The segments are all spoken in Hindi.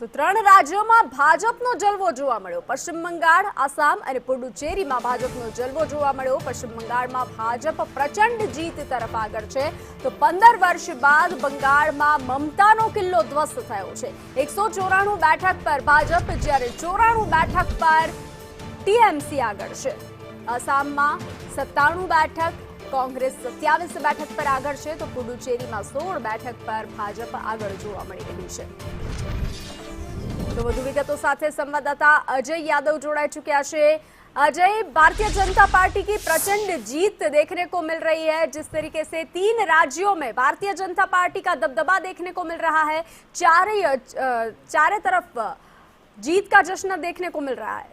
તો ત્રણ રાજ્યોમાં ભાજપનો જલવો જોવા મળ્યો। પશ્ચિમ બંગાળ, આસામ અને પુડુચેરીમાં ભાજપનો જલવો જોવા મળ્યો। પશ્ચિમ બંગાળમાં ભાજપ પ્રચંડ જીત તરફ આગળ છે, તો 15 વર્ષ બાદ બંગાળમાં મમતાનો કિલ્લો ધ્વસ્ત થયો છે। 194 બેઠક પર ભાજપ, જ્યારે 94 બેઠક પર ટીએમસી આગળ છે। આસામમાં 97 બેઠક, कांग्रेस 27 बैठक पर आगळ छे, तो पुडुचेरी में 16 बैठक पर भाजप आगळ जोवा मळी रही छे। तो વધુ વિગતો સાથે संवाददाता अजय यादव जोड़ाई चुक्या छे। अजय, भारतीय जनता पार्टी की प्रचंड जीत देखने को मिल रही है। जिस तरीके से 3 राज्यों में भारतीय जनता पार्टी का दबदबा देखने को मिल रहा है, चारे तरफ जीत का जश्न देखने को मिल रहा है।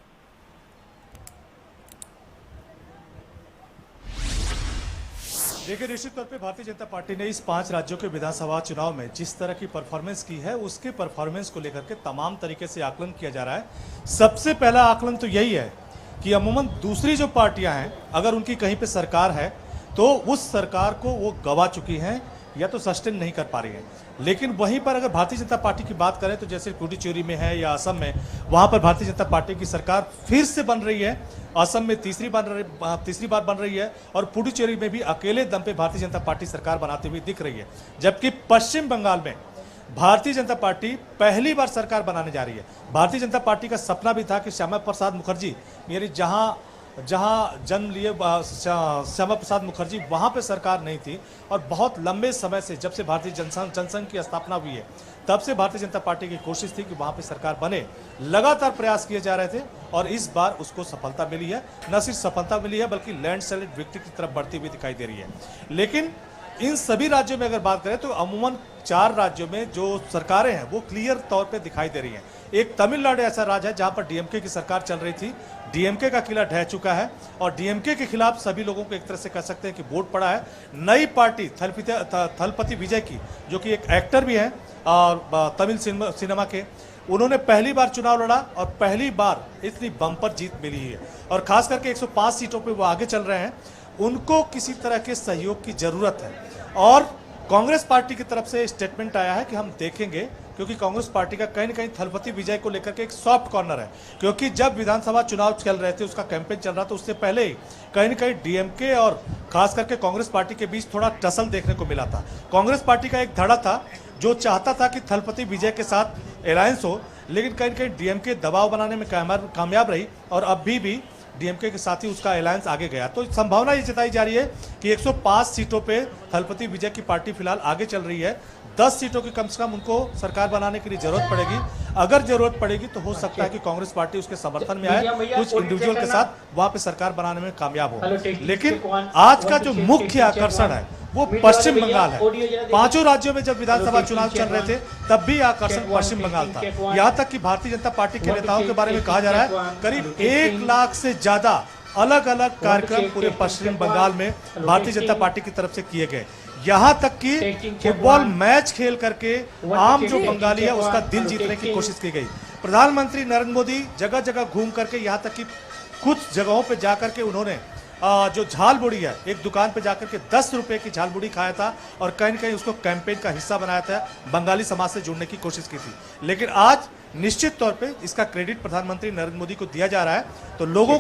देखिए, निश्चित तौर पे भारतीय जनता पार्टी ने इस 5 राज्यों के विधानसभा चुनाव में जिस तरह की परफॉर्मेंस की है, उसके परफॉर्मेंस को लेकर के तमाम तरीके से आकलन किया जा रहा है। सबसे पहला आकलन तो यही है कि अमूमन दूसरी जो पार्टियां हैं, अगर उनकी कहीं पे सरकार है तो उस सरकार को वो गवा चुकी हैं या तो सस्टेन नहीं कर पा रही है। लेकिन वहीं पर अगर भारतीय जनता पार्टी की बात करें तो जैसे पुडुचेरी में है या असम में, वहां पर भारतीय जनता पार्टी की सरकार फिर से बन रही है। असम में तीसरी बार बन रही है और पुडुचेरी में भी अकेले दम पे भारतीय जनता पार्टी सरकार बनाती हुई दिख रही है। जबकि पश्चिम बंगाल में भारतीय जनता पार्टी पहली बार सरकार बनाने जा रही है। भारतीय जनता पार्टी का सपना भी था कि श्यामा प्रसाद मुखर्जी, यानी जहां जन्म लिए श्यामा प्रसाद मुखर्जी, वहां पे सरकार नहीं थी और बहुत लंबे समय से, जब से भारतीय जनसंघ की स्थापना हुई है, तब से भारतीय जनता पार्टी की कोशिश थी कि वहां पे सरकार बने। लगातार प्रयास किए जा रहे थे और इस बार उसको सफलता मिली है। न सिर्फ सफलता मिली है बल्कि लैंडस्लाइड विक्ट्री की तरफ बढ़ती हुई दिखाई दे रही है। लेकिन इन सभी राज्यों में अगर बात करें तो अमूमन 4 राज्यों में जो सरकारें हैं वो क्लियर तौर पे दिखाई दे रही हैं। एक तमिलनाडु ऐसा राज्य है जहां पर डीएमके की सरकार चल रही थी, डीएमके का किला ढह चुका है और डीएमके के खिलाफ सभी लोगों को एक तरह से कह सकते हैं कि वोट पड़ा है। नई पार्टी थलपति विजय की, जो कि एक एक्टर भी है और तमिल सिनेमा के, उन्होंने पहली बार चुनाव लड़ा और पहली बार इतनी बम्पर जीत मिली है और खास करके 105 सीटों पे वो आगे चल रहे हैं। उनको किसी तरह के सहयोग की जरूरत है और कांग्रेस पार्टी की तरफ से स्टेटमेंट आया है कि हम देखेंगे, क्योंकि कांग्रेस पार्टी का कहीं न कहीं थलपति विजय को लेकर के एक सॉफ्ट कॉर्नर है। क्योंकि जब विधानसभा चुनाव चल रहे थे, उसका कैंपेन चल रहा था, उससे पहले ही कहीं न कहीं डीएमके और खास करके कांग्रेस पार्टी के बीच थोड़ा टसल देखने को मिला था। कांग्रेस पार्टी का एक धड़ा था जो चाहता था कि थलपति विजय के साथ अलायंस हो, लेकिन कहीं न कहीं डीएमके दबाव बनाने में कामयाब रही और अब भी डीएमके के साथ ही उसका अलायंस आगे गया। तो संभावना ये जताई जा रही है कि 105 सीटों पे थलपति विजय की पार्टी फिलहाल आगे चल रही है। 10 सीटों की कम से कम उनको सरकार बनाने के लिए जरूरत पड़ेगी। अगर जरूरत पड़ेगी तो हो सकता है कि कांग्रेस पार्टी उसके समर्थन में आए, कुछ इंडिविजुअल के साथ वहां पे सरकार बनाने में कामयाब हो। लेकिन आज का जो मुख्य आकर्षण है वो पश्चिम बंगाल है। 5 राज्यों में जब विधानसभा चुनाव चल रहे थे तब भी आकर्षण पश्चिम बंगाल था। यहाँ तक कि भारतीय जनता पार्टी के नेताओं के बारे में कहा जा रहा है करीब 1 लाख से ज्यादा अलग अलग कार्यक्रम पूरे पश्चिम बंगाल में भारतीय जनता पार्टी की तरफ से किए गए। यहाँ तक कि फुटबॉल मैच खेल करके आम जो बंगाली है उसका दिल जीतने की कोशिश की गई। प्रधानमंत्री नरेंद्र मोदी जगह जगह घूम करके, यहाँ तक कि कुछ जगहों पे जाकर के उन्होंने जो झाल बुड़ी है, एक दुकान पे जाकर के 10 रुपए की झाल बुड़ी खाया था और कहीं न कहीं उसको कैंपेन का हिस्सा बनाया था, बंगाली समाज से जुड़ने की कोशिश की थी। लेकिन आज निश्चित तौर पे इसका क्रेडिट प्रधानमंत्री नरेंद्र मोदी को दिया जा रहा है। तो लोगों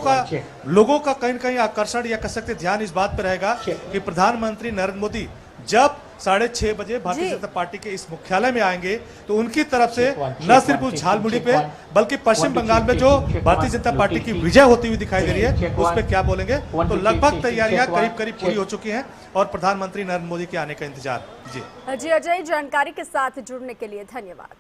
का कहीं न कहीं आकर्षण या कह सकते ध्यान इस बात पर रहेगा कि प्रधानमंत्री नरेंद्र मोदी जब 6:30 बजे भारतीय जनता पार्टी के इस मुख्यालय में आएंगे तो उनकी तरफ से न सिर्फ उस झालमुड़ी पे बल्कि पश्चिम बंगाल में जो भारतीय जनता पार्टी की विजय होती हुई दिखाई दे रही है उस पे क्या बोलेंगे। तो लगभग तैयारियां करीब पूरी हो चुकी हैं और प्रधानमंत्री नरेंद्र मोदी के आने का इंतजार। जी अजय, जानकारी के साथ जुड़ने के लिए धन्यवाद।